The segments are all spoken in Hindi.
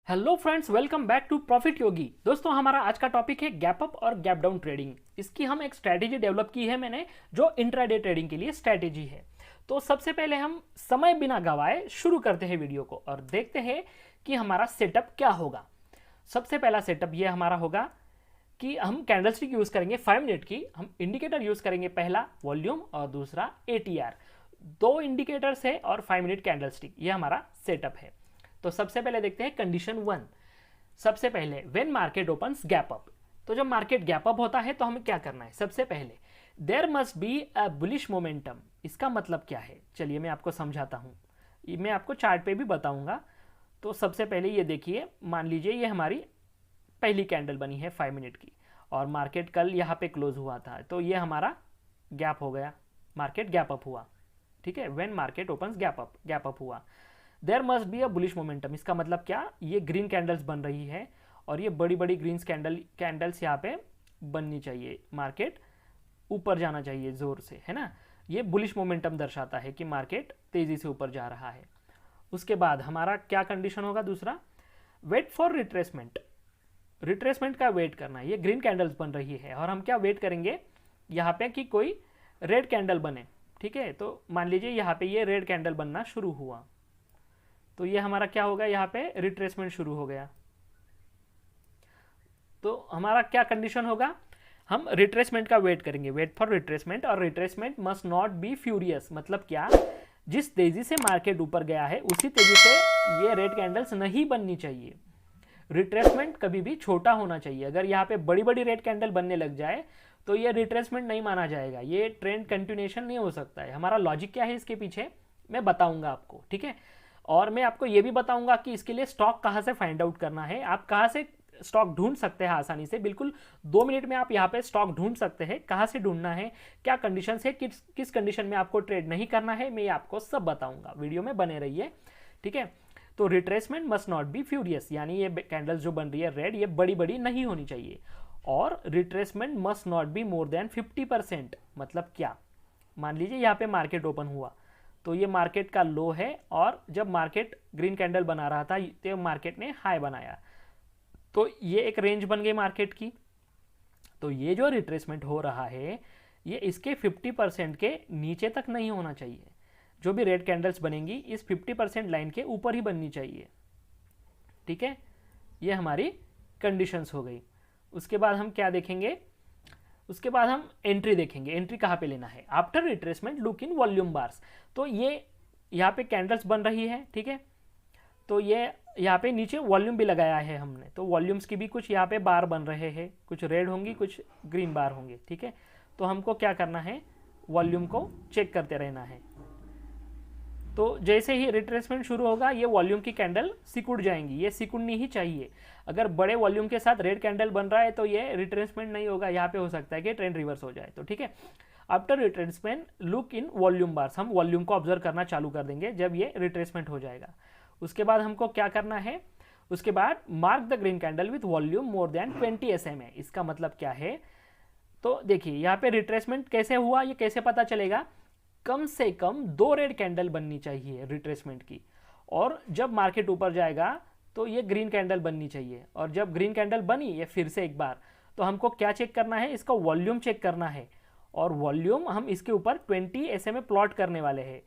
Hello friends, welcome back to profit Yogi. दोस्तों, हमारा आज का टॉपिक है गैप अप और गैप डाउन ट्रेडिंग। इसकी हम एक स्ट्रैटेजी डेवलप की है मैंने, जो इंट्राडे ट्रेडिंग के लिए स्ट्रैटेजी है। तो सबसे पहले हम समय बिना गवाए शुरू करते हैं वीडियो को और देखते हैं कि हमारा सेटअप क्या होगा। सबसे पहला सेटअप ये हमारा होगा कि हम कैंडलस्टिक यूज़ करेंगे 5 मिनट की। हम इंडिकेटर यूज़ करेंगे, पहला वॉल्यूम और दूसरा एटीआर। दो इंडिकेटर्स है और 5 मिनट कैंडलस्टिक, ये हमारा सेटअप है। तो सबसे पहले देखते हैं कंडीशन 1। सबसे पहले when market opens gap up, तो जब मार्केट गैप अप होता है तो हमें क्या करना है? सबसे पहले there must be a bullish momentum. इसका मतलब क्या है, चलिए मैं आपको समझाता हूँ। मैं आपको चार्ट पे भी बताऊंगा। तो सबसे पहले ये देखिए, मान लीजिए ये हमारी पहली कैंडल बनी है 5 मिनट की और मार्केट कल यहाँ पे क्लोज हुआ था, तो ये हमारा गैप हो गया, मार्केट गैप अप हुआ। ठीक है, when market opens gap up हुआ, there must be a bullish momentum. इसका मतलब क्या, ये ग्रीन कैंडल्स बन रही है और ये बड़ी बड़ी ग्रीन कैंडल्स यहाँ पे बननी चाहिए, मार्केट ऊपर जाना चाहिए जोर से, है ना। ये बुलिश मोमेंटम दर्शाता है कि मार्केट तेजी से ऊपर जा रहा है। उसके बाद हमारा क्या कंडीशन होगा? दूसरा, वेट फॉर रिट्रेसमेंट। रिट्रेसमेंट का वेट करना है। ये ग्रीन कैंडल्स बन रही है और हम क्या वेट करेंगे यहाँ पे कि कोई रेड कैंडल बने। ठीक है, तो मान लीजिए यहाँ पे ये रेड कैंडल बनना शुरू हुआ, तो ये हमारा क्या होगा, यहाँ पे रिट्रेसमेंट शुरू हो गया। तो हमारा क्या कंडीशन होगा, हम रिट्रेसमेंट का वेट करेंगे, वेट फॉर रिट्रेसमेंट। और retracement must not be furious, मतलब क्या, जिस तेजी से मार्केट ऊपर गया है उसी तेजी से ये रेड कैंडल्स नहीं बननी चाहिए। रिट्रेसमेंट कभी भी छोटा होना चाहिए। अगर यहाँ पे बड़ी बड़ी रेड कैंडल बनने लग जाए तो ये रिट्रेसमेंट नहीं माना जाएगा, ये ट्रेंड कंटिन्यूएशन नहीं हो सकता है। हमारा लॉजिक क्या है इसके पीछे मैं बताऊंगा आपको, ठीक है। और मैं आपको ये भी बताऊंगा कि इसके लिए स्टॉक कहाँ से फाइंड आउट करना है, आप कहाँ से स्टॉक ढूंढ सकते हैं आसानी से। बिल्कुल 2 मिनट में आप यहाँ पे स्टॉक ढूंढ सकते हैं, कहाँ से ढूंढना है, क्या कंडीशन है, किस कंडीशन में आपको ट्रेड नहीं करना है, मैं आपको सब बताऊंगा। वीडियो में बने रहिए, ठीक है। तो retracement must not be furious, यानी ये कैंडल्स जो बन रही है रेड, ये बड़ी बड़ी नहीं होनी चाहिए। और retracement must not be more than 50%। मतलब क्या, मान लीजिए यहाँ पे मार्केट ओपन हुआ तो ये मार्केट का लो है और जब मार्केट ग्रीन कैंडल बना रहा था तो मार्केट ने हाई बनाया, तो ये एक रेंज बन गई मार्केट की। तो ये जो रिट्रेसमेंट हो रहा है ये इसके 50% के नीचे तक नहीं होना चाहिए। जो भी रेड कैंडल्स बनेंगी इस 50% लाइन के ऊपर ही बननी चाहिए, ठीक है। ये हमारी कंडीशंस हो गई। उसके बाद हम क्या देखेंगे, उसके बाद हम एंट्री देखेंगे। एंट्री कहाँ पे लेना है? After retracement look in volume bars. तो ये यहाँ पे कैंडल्स बन रही है, ठीक है। तो ये यहाँ पे नीचे वॉल्यूम भी लगाया है हमने, तो वॉल्यूम्स की भी कुछ यहाँ पे बार बन रहे हैं, कुछ रेड होंगी कुछ ग्रीन बार होंगे, ठीक है। तो हमको क्या करना है, वॉल्यूम को चेक करते रहना है। तो जैसे ही रिट्रेसमेंट शुरू होगा ये वॉल्यूम की कैंडल सिकुड़ जाएंगी, ये सिकुड़नी ही चाहिए। अगर बड़े वॉल्यूम के साथ रेड कैंडल बन रहा है तो ये रिट्रेसमेंट नहीं होगा, यहाँ पे हो सकता है कि ट्रेंड रिवर्स हो जाए। तो ठीक है, after retracement look in volume bars, हम वॉल्यूम को ऑब्जर्व करना चालू कर देंगे जब ये रिट्रेसमेंट हो जाएगा। उसके बाद हमको क्या करना है, उसके बाद mark the green candle with volume more than 20 SMA। इसका मतलब क्या है, तो देखिए यहाँ पे रिट्रेसमेंट कैसे हुआ, ये कैसे पता चलेगा, कम से कम 2 रेड कैंडल बननी चाहिए रिट्रेसमेंट की, और जब मार्केट ऊपर जाएगा तो ये ग्रीन कैंडल बननी चाहिए। और जब ग्रीन कैंडल बनी ये फिर से एक बार, तो हमको क्या चेक करना है, इसका वॉल्यूम चेक करना है। और वॉल्यूम हम इसके ऊपर 20 SMA प्लॉट करने वाले हैं।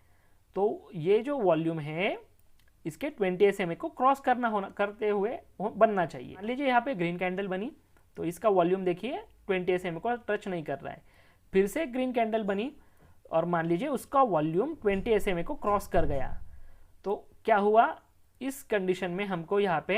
तो ये जो वॉल्यूम है इसके 20 SMA को क्रॉस करते हुए बनना चाहिए। मान लीजिए यहाँ पे ग्रीन कैंडल बनी तो इसका वॉल्यूम देखिए 20 SMA को टच नहीं कर रहा है। फिर से ग्रीन कैंडल बनी और मान लीजिए उसका वॉल्यूम 20 SMA को क्रॉस कर गया, तो क्या हुआ, इस कंडीशन में हमको यहाँ पे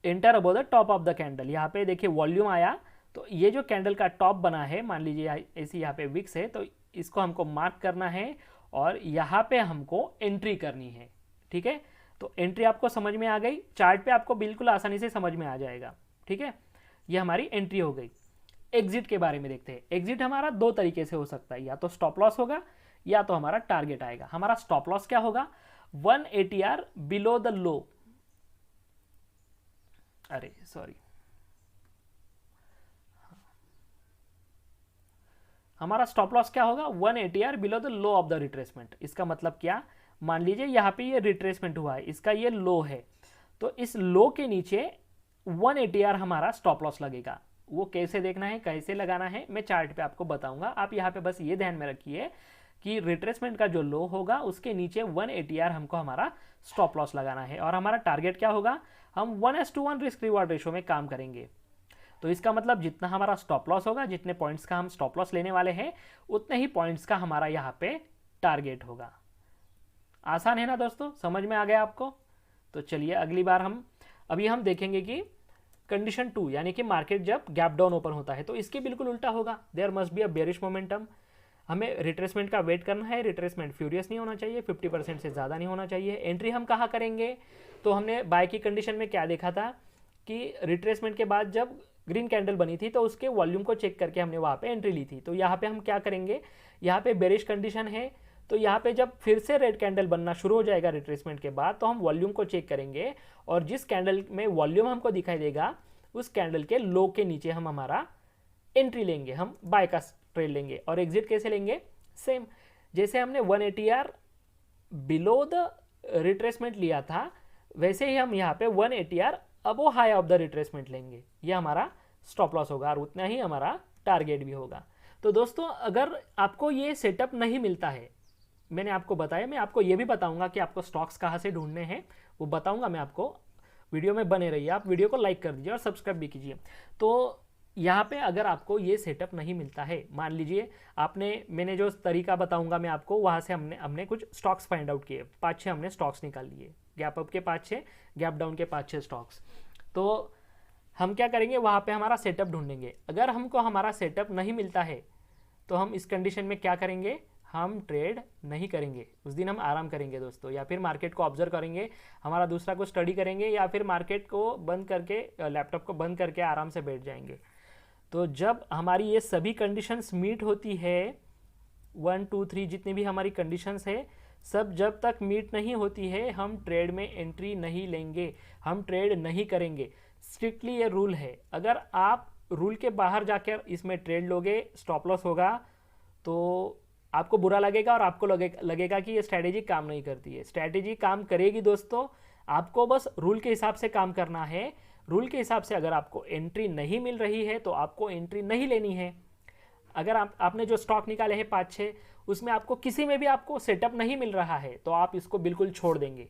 enter above the top of the candle, यहाँ पे देखिए वॉल्यूम आया, तो ये जो कैंडल का टॉप बना है, मान लीजिए ऐसी यहाँ पे विक्स है, तो इसको हमको मार्क करना है और यहाँ पे हमको एंट्री करनी है, ठीक है। तो एंट्री आपको समझ में आ गई, चार्ट पे आपको बिल्कुल आसानी से समझ में आ जाएगा, ठीक है। ये हमारी एंट्री हो गई। एग्जिट के बारे में देखते हैं। एग्जिट हमारा 2 तरीके से हो सकता है, या तो स्टॉप लॉस होगा या तो हमारा टारगेट आएगा। हमारा स्टॉप लॉस क्या होगा, 1 ATR बिलो द लो, अरे सॉरी, हमारा स्टॉप लॉस क्या होगा, 1 ATR below the low of the retracement. इसका मतलब क्या, मान लीजिए यहाँ पे ये रिट्रेसमेंट हुआ है, इसका ये लो है, तो इस लो के नीचे 180R हमारा स्टॉप लॉस लगेगा। वो कैसे देखना है, कैसे लगाना है, मैं चार्ट पे आपको बताऊंगा। आप यहाँ पे बस ये ध्यान में रखिए कि रिट्रेसमेंट का जो लो होगा उसके नीचे 180R हमको हमारा स्टॉप लॉस लगाना है। और हमारा टारगेट क्या होगा, हम 1:1 रिस्क रिवॉर्ड रेशो में काम करेंगे। तो इसका मतलब जितना हमारा स्टॉप लॉस होगा, जितने पॉइंट्स का हम स्टॉप लॉस लेने वाले हैं, उतने ही पॉइंट्स का हमारा यहाँ पे टारगेट होगा। आसान है ना दोस्तों, समझ में आ गया आपको? तो चलिए अगली बार अभी हम देखेंगे कि कंडीशन 2 यानी कि मार्केट जब गैप डाउन ओपन होता है तो इसके बिल्कुल उल्टा होगा। There must be a bearish momentum. हमें रिट्रेसमेंट का वेट करना है। रिट्रेसमेंट फ्यूरियस नहीं होना चाहिए, 50% से ज़्यादा नहीं होना चाहिए। एंट्री हम कहाँ करेंगे, तो हमने बाय की कंडीशन में क्या देखा था कि रिट्रेसमेंट के बाद जब ग्रीन कैंडल बनी थी तो उसके वॉल्यूम को चेक करके हमने वहाँ पे एंट्री ली थी। तो यहाँ पे हम क्या करेंगे, यहाँ पे बेरिश कंडीशन है, तो यहाँ पे जब फिर से रेड कैंडल बनना शुरू हो जाएगा रिट्रेसमेंट के बाद, तो हम वॉल्यूम को चेक करेंगे और जिस कैंडल में वॉल्यूम हमको दिखाई देगा उस कैंडल के लो के नीचे हम हमारा एंट्री लेंगे, हम बाय का ट्रेड लेंगे। और एग्जिट कैसे लेंगे, सेम जैसे हमने 180R बिलो द रिट्रेसमेंट लिया था वैसे ही हम यहाँ पे 180R above high of the retracement लेंगे। ये हमारा स्टॉप लॉस होगा और उतना ही हमारा टारगेट भी होगा। तो दोस्तों अगर आपको ये सेटअप नहीं मिलता है, मैंने आपको बताया, मैं आपको ये भी बताऊंगा कि आपको स्टॉक्स कहाँ से ढूंढने हैं, वो बताऊंगा मैं आपको। वीडियो में बने रहिए, आप वीडियो को लाइक कर दीजिए और सब्सक्राइब भी कीजिए। तो यहाँ पे अगर आपको ये सेटअप नहीं मिलता है, मान लीजिए मैंने जो तरीका बताऊंगा मैं आपको, वहाँ से हमने कुछ स्टॉक्स फाइंड आउट किए, 5-6 हमने स्टॉक्स निकाल लिए, गैप अप के 5-6, गैप डाउन के 5-6 स्टॉक्स। तो हम क्या करेंगे, वहाँ पे हमारा सेटअप ढूंढेंगे। अगर हमको हमारा सेटअप नहीं मिलता है तो हम इस कंडीशन में क्या करेंगे, हम ट्रेड नहीं करेंगे, उस दिन हम आराम करेंगे दोस्तों, या फिर मार्केट को ऑब्जर्व करेंगे, हमारा दूसरा को स्टडी करेंगे, या फिर मार्केट को बंद करके, लैपटॉप को बंद करके आराम से बैठ जाएंगे। तो जब हमारी ये सभी कंडीशंस मीट होती है, 1 2 3 जितनी भी हमारी कंडीशंस है, सब जब तक मीट नहीं होती है हम ट्रेड में एंट्री नहीं लेंगे, हम ट्रेड नहीं करेंगे। स्ट्रिक्टली ये रूल है। अगर आप रूल के बाहर जाकर इसमें ट्रेड लोगे, स्टॉप लॉस होगा, तो आपको बुरा लगेगा और आपको लगेगा कि ये स्ट्रैटेजी काम नहीं करती है। स्ट्रैटेजी काम करेगी दोस्तों, आपको बस रूल के हिसाब से काम करना है। रूल के हिसाब से अगर आपको एंट्री नहीं मिल रही है तो आपको एंट्री नहीं लेनी है। अगर आपने जो स्टॉक निकाले हैं 5-6, उसमें आपको किसी में भी आपको सेटअप नहीं मिल रहा है तो आप इसको बिल्कुल छोड़ देंगे।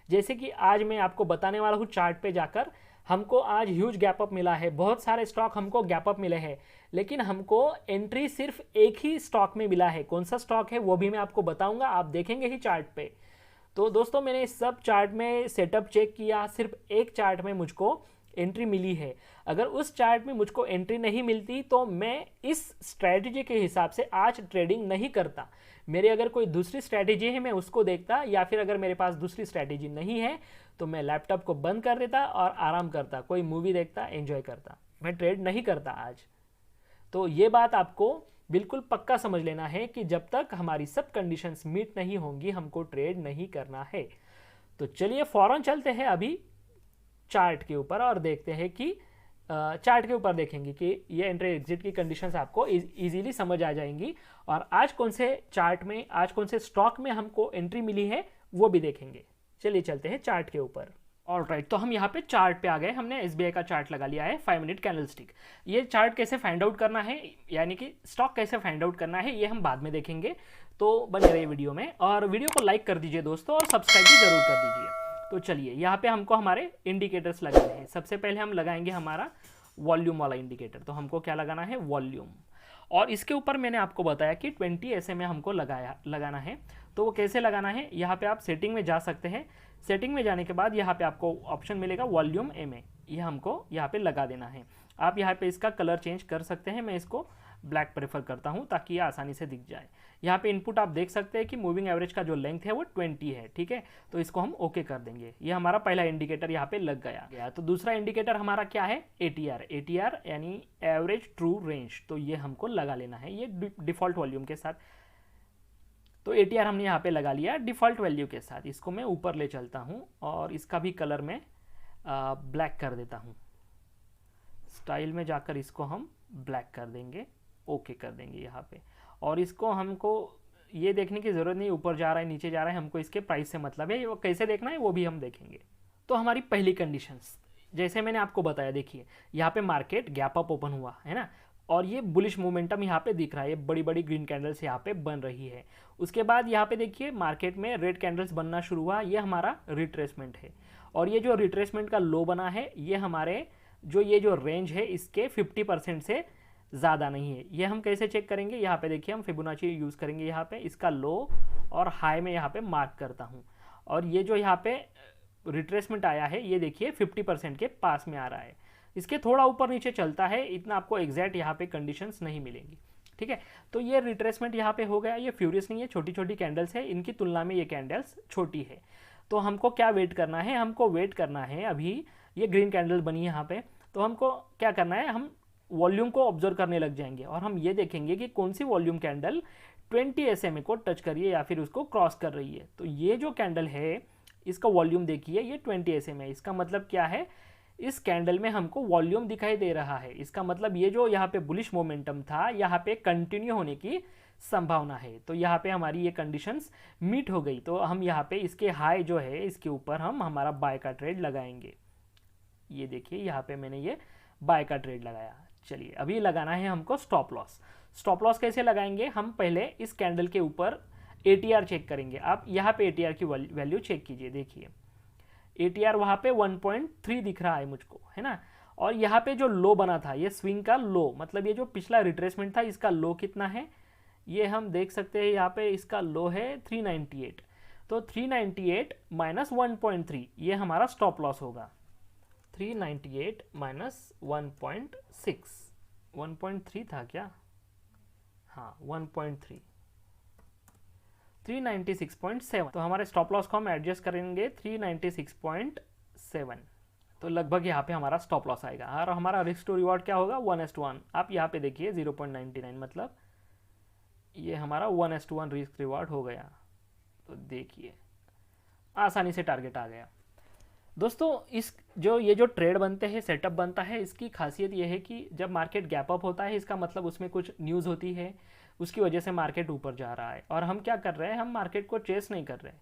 जैसे कि आज मैं आपको बताने वाला हूँ, चार्ट पे जाकर हमको आज ह्यूज गैप अप मिला है, बहुत सारे स्टॉक हमको गैप अप मिले हैं, लेकिन हमको एंट्री सिर्फ एक ही स्टॉक में मिला है। कौन सा स्टॉक है वो भी मैं आपको बताऊंगा, आप देखेंगे ही चार्ट पे। तो दोस्तों मैंने इस सब चार्ट में सेटअप चेक किया, सिर्फ एक चार्ट में मुझको एंट्री मिली है। अगर उस चार्ट में मुझको एंट्री नहीं मिलती तो मैं इस स्ट्रैटेजी के हिसाब से आज ट्रेडिंग नहीं करता। मेरे अगर कोई दूसरी स्ट्रैटेजी है मैं उसको देखता, या फिर अगर मेरे पास दूसरी स्ट्रैटेजी नहीं है तो मैं लैपटॉप को बंद कर देता और आराम करता, कोई मूवी देखता, एंजॉय करता। मैं ट्रेड नहीं करता आज। तो ये बात आपको बिल्कुल पक्का समझ लेना है कि जब तक हमारी सब कंडीशंस मीट नहीं होंगी हमको ट्रेड नहीं करना है। तो चलिए फौरन चलते हैं अभी चार्ट के ऊपर और देखते हैं कि चार्ट के ऊपर देखेंगे कि ये एंट्री एग्जिट की कंडीशंस आपको इजीली समझ आ जाएंगी, और आज कौन से चार्ट में, आज कौन से स्टॉक में हमको एंट्री मिली है वो भी देखेंगे। चलिए चलते हैं चार्ट के ऊपर। ऑलराइट, तो हम यहाँ पे चार्ट पे आ गए। हमने SBI का चार्ट लगा लिया है, 5 मिनट कैंडलस्टिक। ये चार्ट कैसे फाइंड आउट करना है, यानी कि स्टॉक कैसे फाइंड आउट करना है, ये हम बाद में देखेंगे। तो बने रहिए वीडियो में और वीडियो को लाइक कर दीजिए दोस्तों, और सब्सक्राइब भी जरूर कर दीजिए। तो चलिए यहाँ पे हमको हमारे इंडिकेटर्स लगाने हैं। सबसे पहले हम लगाएंगे हमारा वॉल्यूम वाला इंडिकेटर। तो हमको क्या लगाना है, वॉल्यूम। और इसके ऊपर मैंने आपको बताया कि 20 SMA हमको लगाना है। तो वो कैसे लगाना है, यहाँ पे आप सेटिंग में जा सकते हैं। सेटिंग में जाने के बाद यहाँ पे आपको ऑप्शन मिलेगा वॉल्यूम MA, ये हमको यहाँ पे लगा देना है। आप यहाँ पे इसका कलर चेंज कर सकते हैं, मैं इसको ब्लैक प्रेफर करता हूँ ताकि ये आसानी से दिख जाए। यहाँ पे इनपुट आप देख सकते हैं कि मूविंग एवरेज का जो लेंथ है वो 20 है, ठीक है। तो इसको हम ओके कर देंगे। ये हमारा पहला इंडिकेटर यहाँ पे लग गया। तो दूसरा इंडिकेटर हमारा क्या है, ATR यानी एवरेज ट्रू रेंज। तो ये हमको लगा लेना है, ये डिफॉल्ट वॉल्यूम के साथ। तो ATR हमने यहाँ पे लगा लिया डिफ़ॉल्ट वैल्यू के साथ। इसको मैं ऊपर ले चलता हूँ और इसका भी कलर मैं ब्लैक कर देता हूँ। स्टाइल में जाकर इसको हम ब्लैक कर देंगे, ओके कर देंगे यहाँ पे। और इसको हमको ये देखने की ज़रूरत नहीं ऊपर जा रहा है नीचे जा रहा है, हमको इसके प्राइस से मतलब है। वो कैसे देखना है वो भी हम देखेंगे। तो हमारी पहली कंडीशंस जैसे मैंने आपको बताया, देखिए यहाँ पे मार्केट गैप अप ओपन हुआ है ना, और ये बुलिश मोमेंटम यहाँ पे दिख रहा है, ये बड़ी बड़ी ग्रीन कैंडल्स यहाँ पे बन रही है। उसके बाद यहाँ पे देखिए मार्केट में रेड कैंडल्स बनना शुरू हुआ, ये हमारा रिट्रेसमेंट है, और ये जो रिट्रेसमेंट का लो बना है ये हमारे ये जो रेंज है इसके 50% से ज़्यादा नहीं है। ये हम कैसे चेक करेंगे, यहाँ पे देखिए हम फिबोनाची यूज़ करेंगे, यहाँ पे इसका लो और हाई में यहाँ पे मार्क करता हूँ, और ये जो यहाँ पे रिट्रेसमेंट आया है ये देखिए 50% के पास में आ रहा है। इसके थोड़ा ऊपर नीचे चलता है, इतना आपको एग्जैक्ट यहाँ पे कंडीशंस नहीं मिलेंगी, ठीक है। तो ये रिट्रेसमेंट यहाँ पे हो गया, ये फ्यूरियस नहीं है, छोटी छोटी कैंडल्स है, इनकी तुलना में ये कैंडल्स छोटी है। तो हमको क्या वेट करना है, हमको वेट करना है, अभी ये ग्रीन कैंडल बनी है यहाँ पे, तो हमको क्या करना है, हम वॉल्यूम को ऑब्जर्व करने लग जाएंगे और हम ये देखेंगे कि कौन सी वॉल्यूम कैंडल 20 SMA को टच कर रही है या फिर उसको क्रॉस कर रही है। तो ये जो कैंडल है इसका वॉल्यूम देखिए, ये 20 SMA है। इसका मतलब क्या है, इस कैंडल में हमको वॉल्यूम दिखाई दे रहा है, इसका मतलब ये जो यहाँ पे बुलिश मोमेंटम था यहाँ पे कंटिन्यू होने की संभावना है। तो यहाँ पे हमारी ये कंडीशंस मीट हो गई, तो हम यहाँ पे इसके हाई जो है इसके ऊपर हम हमारा बाय का ट्रेड लगाएंगे। ये देखिए यहाँ पे मैंने ये बाय का ट्रेड लगाया। चलिए अभी लगाना है हमको स्टॉप लॉस। स्टॉप लॉस कैसे लगाएंगे, हम पहले इस कैंडल के ऊपर ATR चेक करेंगे। आप यहाँ पे ATR की वैल्यू चेक कीजिए, देखिए ATR वहाँ पे 1.3 दिख रहा है मुझको, है ना। और यहाँ पे जो लो बना था ये स्विंग का लो, मतलब ये जो पिछला रिट्रेसमेंट था इसका लो कितना है ये हम देख सकते हैं, यहाँ पे इसका लो है 398। तो 398 माइनस 1.3 ये हमारा स्टॉप लॉस होगा। 398 माइनस 1.6, 1.3 था क्या, हाँ 1.3, 396.7। तो हमारे स्टॉप लॉस को हम एडजस्ट करेंगे 396.7, तो लगभग यहाँ पे हमारा स्टॉप लॉस आएगा। और हमारा रिस्क टू रिवॉर्ड क्या होगा, 1:1। आप यहाँ पे देखिए 0.99, मतलब ये हमारा 1:1 रिस्क रिवॉर्ड हो गया। तो देखिए आसानी से टारगेट आ गया। दोस्तों इस ये जो ट्रेड बनते हैं, सेटअप बनता है, इसकी खासियत ये है कि जब मार्केट गैप अप होता है इसका मतलब उसमें कुछ न्यूज़ होती है, उसकी वजह से मार्केट ऊपर जा रहा है। और हम क्या कर रहे हैं, हम मार्केट को चेस नहीं कर रहे,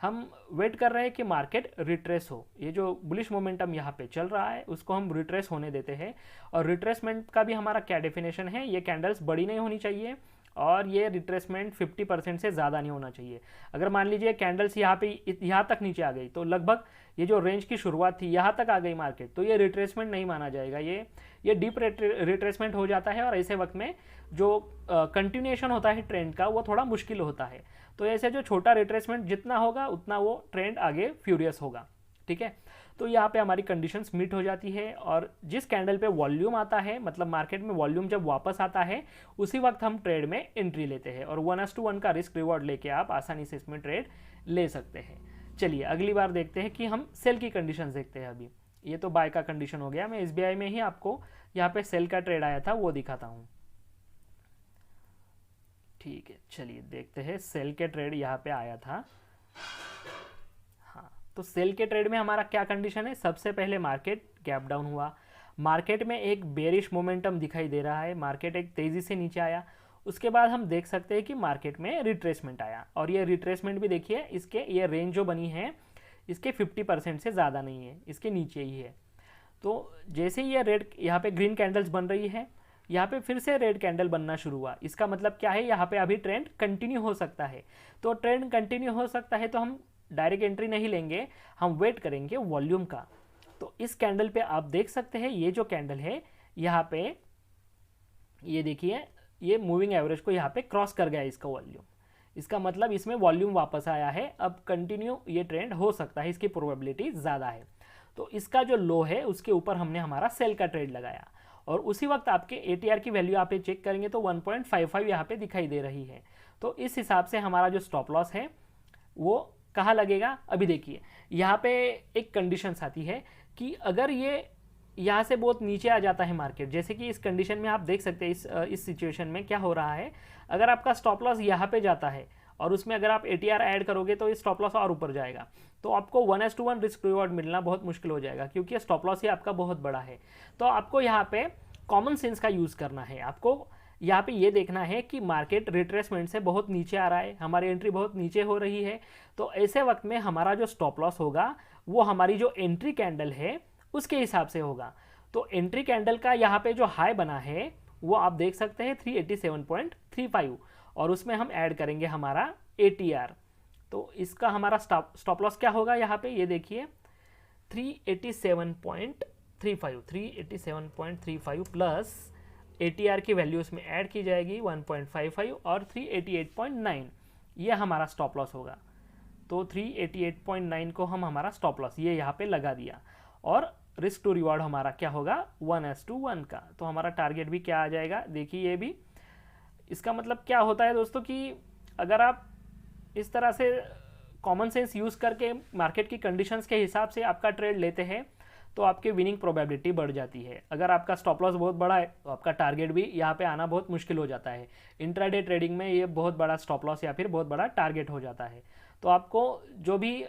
हम वेट कर रहे हैं कि मार्केट रिट्रेस हो। ये जो बुलिश मोमेंटम यहाँ पे चल रहा है उसको हम रिट्रेस होने देते हैं। और रिट्रेसमेंट का भी हमारा क्या डेफिनेशन है, ये कैंडल्स बड़ी नहीं होनी चाहिए और ये रिट्रेसमेंट 50% से ज़्यादा नहीं होना चाहिए। अगर मान लीजिए कैंडल्स यहाँ तक नीचे आ गई, तो लगभग ये जो रेंज की शुरुआत थी यहाँ तक आ गई मार्केट, तो ये रिट्रेसमेंट नहीं माना जाएगा, ये डीप रिट्रेसमेंट हो जाता है। और ऐसे वक्त में जो कंटिन्यूएशन होता है ट्रेंड का वो थोड़ा मुश्किल होता है। तो ऐसे जो छोटा रिट्रेसमेंट जितना होगा उतना वो ट्रेंड आगे फ्यूरियस होगा, ठीक है। तो यहाँ पे हमारी कंडीशंस मीट हो जाती है, और जिस कैंडल पे वॉल्यूम आता है, मतलब मार्केट में वॉल्यूम जब वापस आता है उसी वक्त हम ट्रेड में एंट्री लेते हैं, और 1:1 का रिस्क रिवॉर्ड लेके आप आसानी से इसमें ट्रेड ले सकते हैं। चलिए अगली बार देखते हैं कि हम सेल की कंडीशंस देखते हैं। अभी ये तो बाय का कंडीशन हो गया, मैं SBI में ही आपको यहाँ पे सेल का ट्रेड आया था वो दिखाता हूँ, ठीक है। चलिए देखते हैं, सेल के ट्रेड यहाँ पे आया था। हाँ, तो सेल के ट्रेड में हमारा क्या कंडीशन है, सबसे पहले मार्केट गैप डाउन हुआ, मार्केट में एक बेरिश मोमेंटम दिखाई दे रहा है, मार्केट एक तेज़ी से नीचे आया। उसके बाद हम देख सकते हैं कि मार्केट में रिट्रेसमेंट आया, और ये रिट्रेसमेंट भी देखिए इसके ये रेंज जो बनी है इसके 50% से ज़्यादा नहीं है, इसके नीचे ही है। तो जैसे ही ये रेड यहाँ पे ग्रीन कैंडल्स बन रही है, यहाँ पे फिर से रेड कैंडल बनना शुरू हुआ, इसका मतलब क्या है, यहाँ पे अभी ट्रेंड कंटिन्यू हो सकता है। तो ट्रेंड कंटिन्यू हो सकता है तो हम डायरेक्ट एंट्री नहीं लेंगे, हम वेट करेंगे वॉल्यूम का। तो इस कैंडल पे आप देख सकते हैं, ये जो कैंडल है यहाँ पे ये देखिए ये मूविंग एवरेज को यहाँ पे क्रॉस कर गया इसका वॉल्यूम, इसका मतलब इसमें वॉल्यूम वापस आया है, अब कंटिन्यू ये ट्रेंड हो सकता है, इसकी प्रोबेबिलिटी ज़्यादा है। तो इसका जो लो है उसके ऊपर हमने हमारा सेल का ट्रेड लगाया, और उसी वक्त आपके ATR की वैल्यू आप चेक करेंगे तो 1.55 यहाँ पे दिखाई दे रही है। तो इस हिसाब से हमारा जो स्टॉप लॉस है वो कहाँ लगेगा, अभी देखिए यहाँ पे एक कंडीशंस आती है कि अगर ये यहाँ से बहुत नीचे आ जाता है मार्केट, जैसे कि इस कंडीशन में आप देख सकते हैं इस सिचुएशन में क्या हो रहा है, अगर आपका स्टॉप लॉस यहाँ पे जाता है और उसमें अगर आप ATR ऐड करोगे तो ये स्टॉप लॉस और ऊपर जाएगा, तो आपको 1:1 रिस्क रिवॉर्ड मिलना बहुत मुश्किल हो जाएगा, क्योंकि स्टॉप लॉस ही आपका बहुत बड़ा है। तो आपको यहाँ पे कॉमन सेंस का यूज़ करना है, आपको यहाँ पे ये देखना है कि मार्केट रिट्रेसमेंट से बहुत नीचे आ रहा है, हमारी एंट्री बहुत नीचे हो रही है, तो ऐसे वक्त में हमारा जो स्टॉप लॉस होगा वो हमारी जो एंट्री कैंडल है उसके हिसाब से होगा। तो एंट्री कैंडल का यहाँ पे जो हाई बना है वो आप देख सकते हैं 387.35, और उसमें हम ऐड करेंगे हमारा ATR। तो इसका हमारा स्टॉप लॉस क्या होगा यहाँ पे, ये देखिए 387.35 प्लस ATR की वैल्यू इसमें ऐड की जाएगी 1.55 और 388.9, ये हमारा स्टॉप लॉस होगा। तो 388.9 को हम हमारा स्टॉप लॉस ये यहाँ पे लगा दिया, और रिस्क टू रिवॉर्ड हमारा क्या होगा 1:1 का। तो हमारा टारगेट भी क्या आ जाएगा, देखिए ये भी। इसका मतलब क्या होता है दोस्तों कि अगर आप इस तरह से कॉमन सेंस यूज़ करके मार्केट की कंडीशंस के हिसाब से आपका ट्रेड लेते हैं तो आपकी विनिंग प्रोबेबिलिटी बढ़ जाती है। अगर आपका स्टॉप लॉस बहुत बड़ा है तो आपका टारगेट भी यहाँ पे आना बहुत मुश्किल हो जाता है। इंट्राडे ट्रेडिंग में ये बहुत बड़ा स्टॉप लॉस या फिर बहुत बड़ा टारगेट हो जाता है। तो आपको जो भी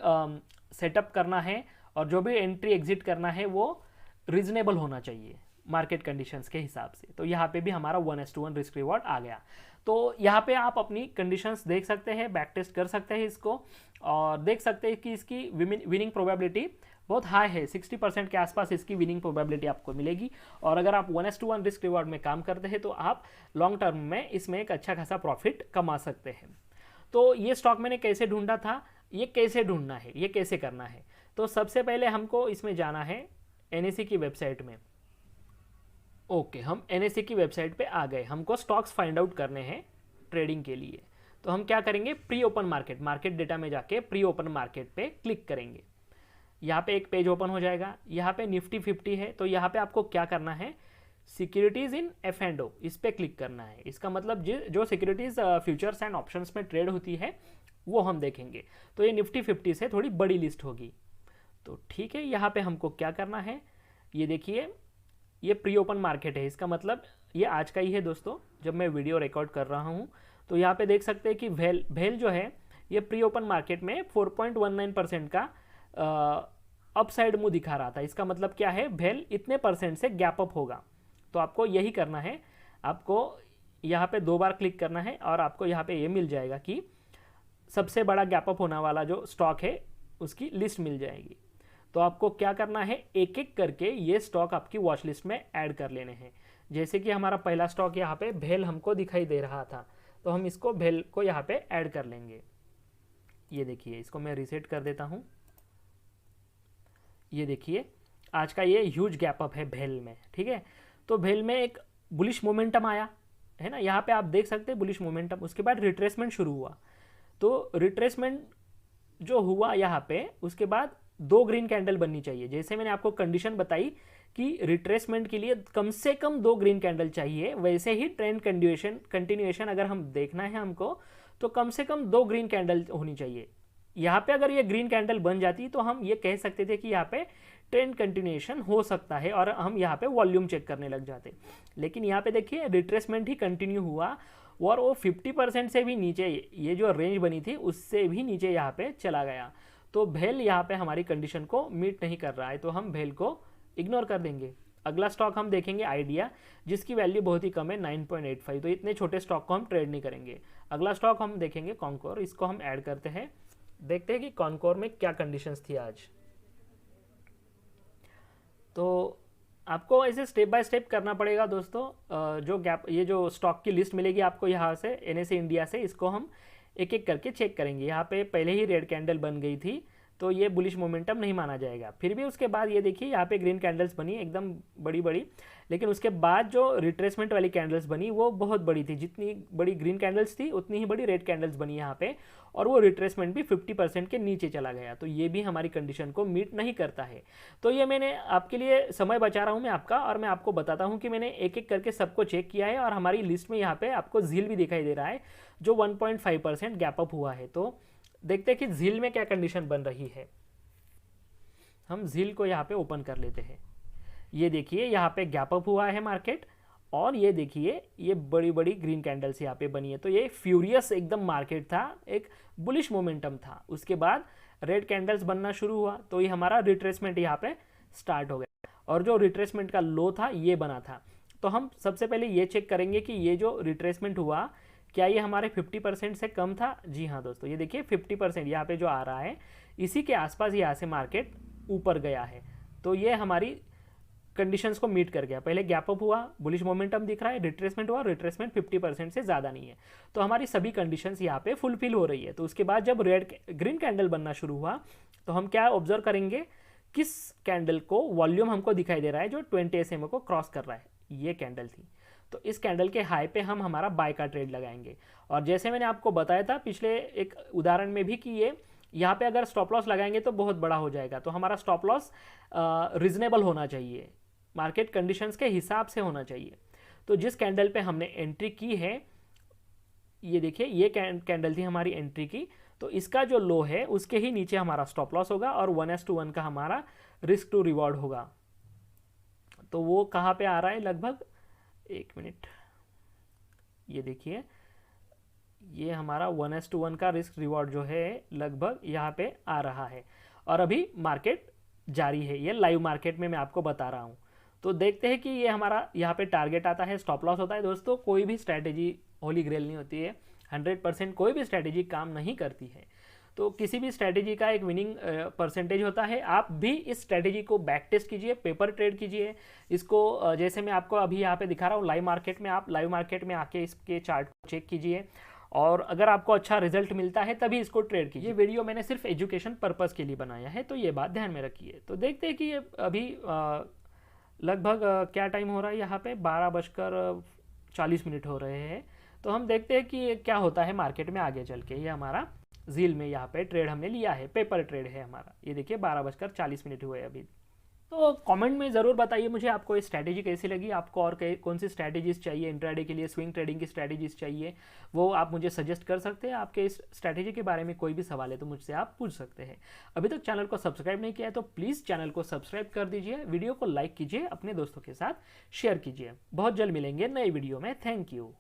सेटअप करना है और जो भी एंट्री एग्जिट करना है वो रीजनेबल होना चाहिए मार्केट कंडीशंस के हिसाब से। तो यहाँ पे भी हमारा 1:1 रिस्क रिवॉर्ड आ गया। तो यहाँ पे आप अपनी कंडीशंस देख सकते हैं, बैक टेस्ट कर सकते हैं इसको, और देख सकते हैं कि इसकी विनिंग प्रोबेबिलिटी बहुत हाई है, 60% के आसपास इसकी विनिंग प्रोबेबिलिटी आपको मिलेगी। और अगर आप 1:1 रिस्क रिवॉर्ड में काम करते हैं तो आप लॉन्ग टर्म में इसमें एक अच्छा खासा प्रॉफिट कमा सकते हैं। तो ये स्टॉक मैंने कैसे ढूंढा था, ये कैसे ढूंढना है, ये कैसे करना है। तो सबसे पहले हमको इसमें जाना है NSE की वेबसाइट में। ओके, हम NSE की वेबसाइट पे आ गए, हमको स्टॉक्स फाइंड आउट करने हैं ट्रेडिंग के लिए। तो हम क्या करेंगे, प्री ओपन मार्केट डेटा में जाके प्री ओपन मार्केट पे क्लिक करेंगे। यहाँ पे एक पेज ओपन हो जाएगा, यहाँ पे निफ्टी 50 है। तो यहाँ पे आपको क्या करना है, सिक्योरिटीज़ इन F&O, इस पर क्लिक करना है। इसका मतलब जो सिक्योरिटीज़ फ्यूचर्स एंड ऑप्शंस में ट्रेड होती है वो हम देखेंगे। तो ये निफ्टी 50 से थोड़ी बड़ी लिस्ट होगी। तो ठीक है, यहाँ पे हमको क्या करना है, ये देखिए ये प्री ओपन मार्केट है। इसका मतलब ये आज का ही है दोस्तों, जब मैं वीडियो रिकॉर्ड कर रहा हूँ। तो यहाँ पे देख सकते हैं कि भेल जो है ये प्री ओपन मार्केट में 4.19% का अपसाइड मूव दिखा रहा था। इसका मतलब क्या है, भेल इतने % से गैप अप होगा। तो आपको यही करना है, आपको यहाँ पे 2 बार क्लिक करना है और आपको यहाँ पे ये मिल जाएगा कि सबसे बड़ा गैप अप होने वाला जो स्टॉक है उसकी लिस्ट मिल जाएगी। तो आपको क्या करना है, एक एक करके ये स्टॉक आपकी वॉच लिस्ट में ऐड कर लेने हैं। जैसे कि हमारा पहला स्टॉक यहाँ पे भेल हमको दिखाई दे रहा था, तो हम इसको भेल को यहाँ पे ऐड कर लेंगे। ये देखिए, इसको मैं रीसेट कर देता हूँ। ये देखिए आज का ये ह्यूज गैप अप है भेल में, ठीक है। तो भेल में एक बुलिश मोमेंटम आया है ना, यहाँ पे आप देख सकते हैं बुलिश मोमेंटम। उसके बाद रिट्रेसमेंट शुरू हुआ। तो रिट्रेसमेंट जो हुआ यहाँ पे, उसके बाद 2 ग्रीन कैंडल बननी चाहिए। जैसे मैंने आपको कंडीशन बताई कि रिट्रेसमेंट के लिए कम से कम 2 ग्रीन कैंडल चाहिए, वैसे ही ट्रेंड कंटिन्यूएशन अगर हम देखना है हमको, तो कम से कम 2 ग्रीन कैंडल होनी चाहिए। यहाँ पे अगर ये ग्रीन कैंडल बन जाती तो हम ये कह सकते थे कि यहाँ पे ट्रेंड कंटिन्यूएशन हो सकता है और हम यहाँ पे वॉल्यूम चेक करने लग जाते। लेकिन यहाँ पे देखिए रिट्रेसमेंट ही कंटिन्यू हुआ और वो 50% से भी नीचे, ये जो रेंज बनी थी उससे भी नीचे यहाँ पे चला गया। तो भेल यहाँ पे हमारी कंडीशन को मीट नहीं कर रहा है, तो हम भेल को इग्नोर कर देंगे। अगला स्टॉक हम देखेंगे आइडिया, जिसकी वैल्यू बहुत ही कम है 9.85। तो इतने छोटे स्टॉक को हम ट्रेड नहीं करेंगे। अगला स्टॉक हम देखेंगे कॉनकोर, इसको हम ऐड करते हैं। देखते हैं कि कॉनकोर में क्या कंडीशंस थी आज। तो आपको ऐसे स्टेप बाय स्टेप करना पड़ेगा दोस्तों। जो गैप, ये जो स्टॉक की लिस्ट मिलेगी आपको यहाँ से NSE इंडिया से, इसको हम एक एक करके चेक करेंगे। यहाँ पे पहले ही रेड कैंडल बन गई थी तो ये बुलिश मोमेंटम नहीं माना जाएगा। फिर भी उसके बाद ये देखिए यहाँ पे ग्रीन कैंडल्स बनी एकदम बड़ी बड़ी, लेकिन उसके बाद जो रिट्रेसमेंट वाली कैंडल्स बनी वो बहुत बड़ी थी। जितनी बड़ी ग्रीन कैंडल्स थी उतनी ही बड़ी रेड कैंडल्स बनी यहाँ पे, और वो रिट्रेसमेंट भी 50% के नीचे चला गया। तो ये भी हमारी कंडीशन को मीट नहीं करता है। तो ये मैंने आपके लिए समय बचा रहा हूँ मैं आपका, और मैं आपको बताता हूँ कि मैंने एक एक करके सबको चेक किया है। और हमारी लिस्ट में यहाँ पे आपको झील भी दिखाई दे रहा है जो 1.5% गैप अप हुआ है। तो देखते हैं कि झील में क्या कंडीशन बन रही है। हम झील को यहाँ पे ओपन कर लेते हैं। ये देखिए यहाँ पे गैप अप हुआ है मार्केट, और ये देखिए ये बड़ी बड़ी ग्रीन कैंडल्स यहाँ पे बनी है। तो ये फ्यूरियस एकदम मार्केट था, एक बुलिश मोमेंटम था। उसके बाद रेड कैंडल्स बनना शुरू हुआ, तो ये हमारा रिट्रेसमेंट यहाँ पे स्टार्ट हो गया, और जो रिट्रेसमेंट का लो था ये बना था। तो हम सबसे पहले ये चेक करेंगे कि ये जो रिट्रेसमेंट हुआ क्या ये हमारे 50% से कम था। जी हाँ दोस्तों, ये देखिए 50% यहाँ पे जो आ रहा है इसी के आसपास यहाँ से मार्केट ऊपर गया है, तो ये हमारी कंडीशंस को मीट कर गया। पहले गैप अप हुआ, बुलिश मोमेंटम दिख रहा है, रिट्रेसमेंट हुआ, रिट्रेसमेंट 50% से ज़्यादा नहीं है, तो हमारी सभी कंडीशंस यहाँ पे फुलफिल हो रही है। तो उसके बाद जब ग्रीन कैंडल बनना शुरू हुआ तो हम क्या ऑब्जर्व करेंगे, किस कैंडल को वॉल्यूम हमको दिखाई दे रहा है जो 20 SMA को क्रॉस कर रहा है, ये कैंडल थी। तो इस कैंडल के हाई पे हम हमारा बाय का ट्रेड लगाएंगे। और जैसे मैंने आपको बताया था पिछले एक उदाहरण में भी कि ये यहाँ पे अगर स्टॉप लॉस लगाएंगे तो बहुत बड़ा हो जाएगा, तो हमारा स्टॉप लॉस रीजनेबल होना चाहिए, मार्केट कंडीशंस के हिसाब से होना चाहिए। तो जिस कैंडल पे हमने एंट्री की है, ये देखिए ये कैंडल थी हमारी एंट्री की, तो इसका जो लो है उसके ही नीचे हमारा स्टॉप लॉस होगा और 1:1 का हमारा रिस्क टू रिवॉर्ड होगा। तो वो कहाँ पे आ रहा है, लगभग 1 मिनट, ये देखिए ये हमारा 1:1 का रिस्क रिवॉर्ड जो है लगभग यहाँ पे आ रहा है। और अभी मार्केट जारी है, ये लाइव मार्केट में मैं आपको बता रहा हूँ। तो देखते हैं कि ये हमारा यहाँ पे टारगेट आता है, स्टॉप लॉस होता है। दोस्तों कोई भी स्ट्रैटेजी होली ग्रेल नहीं होती है, 100% कोई भी स्ट्रैटेजी काम नहीं करती है। तो किसी भी स्ट्रैटेजी का एक विनिंग परसेंटेज होता है। आप भी इस स्ट्रैटेजी को बैक टेस्ट कीजिए, पेपर ट्रेड कीजिए इसको। जैसे मैं आपको अभी यहाँ पे दिखा रहा हूँ लाइव मार्केट में, आप लाइव मार्केट में आके इसके चार्ट को चेक कीजिए और अगर आपको अच्छा रिजल्ट मिलता है तभी इसको ट्रेड कीजिए। ये वीडियो मैंने सिर्फ एजुकेशन पर्पज़ के लिए बनाया है, तो ये बात ध्यान में रखिए। तो देखते हैं कि ये अभी लगभग क्या टाइम हो रहा है, यहाँ पे 12:40 हो रहे हैं। तो हम देखते हैं कि क्या होता है मार्केट में आगे चल के। ये हमारा जील में यहाँ पे ट्रेड हमने लिया है, पेपर ट्रेड है हमारा, ये देखिए 12:40 हुए अभी। तो कमेंट में ज़रूर बताइए मुझे आपको ये स्ट्रैटेजी कैसी लगी, आपको और कौन सी स्ट्रैटेजीज चाहिए इंट्राडे के लिए, स्विंग ट्रेडिंग की स्ट्रैटेजीज चाहिए, वो आप मुझे सजेस्ट कर सकते हैं। आपके इस स्ट्रैटेजी के बारे में कोई भी सवाल है तो मुझसे आप पूछ सकते हैं। अभी तक चैनल को सब्सक्राइब नहीं किया है तो प्लीज़ चैनल को सब्सक्राइब कर दीजिए, वीडियो को लाइक कीजिए, अपने दोस्तों के साथ शेयर कीजिए। बहुत जल्द मिलेंगे नई वीडियो में। Thank you.